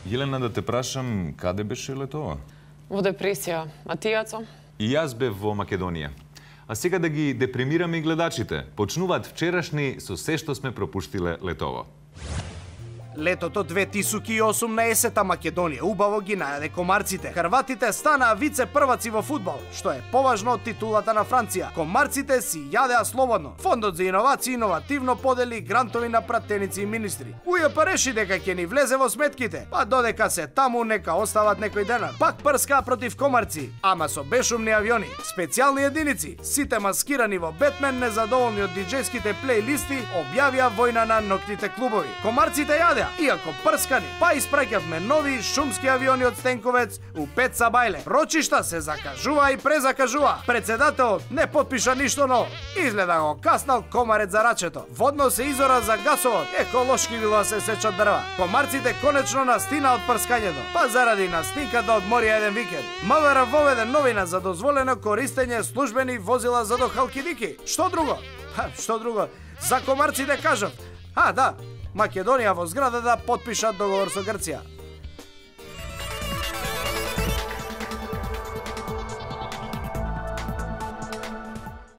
Елена, да те прашам, каде беше летова? Во депресија. А ти, Јацо? И јас бев во Македонија. А сега да ги депримираме и гледачите. Почнуваат вчерашни со се што сме пропуштиле летово. Летото 2018 Македонија убаво ги најаде комарците. Хрватите станаа вице-прваци во фудбал, што е поважно од титулата на Франција. Комарците си јадеа слободно. Фондот за иновации иновативно подели грантови на пратеници и министри. УЈП реши дека ќе ни влезе во сметките, па додека се таму нека остават некој денар. Пак прскаа против комарци, ама со бешумни авиони, специјални единици, сите маскирани во Бетмен, незадоволни од диџејските плейлисти, објавија војна на ноќните клубови. Комарците јадеа, иако прскани, па испраќавме нови шумски авиони од Стенковец у Пеца Бајле. Рочишта се закажува и презакажува. Председателот не потпиша ништо ново. Изгледа го каснал комарец за рачето. Водно се изора за гасовод, еколошки било се сечат дрва. Комарците конечно настина од прскањето, па заради настинка да одмори еден викенд. МВР воведе новина за дозволено користење службени возила за до Халкидики. Што друго? Што друго? За комарците кажав. Да, Македонија во зграда да потпишат договор со Грција.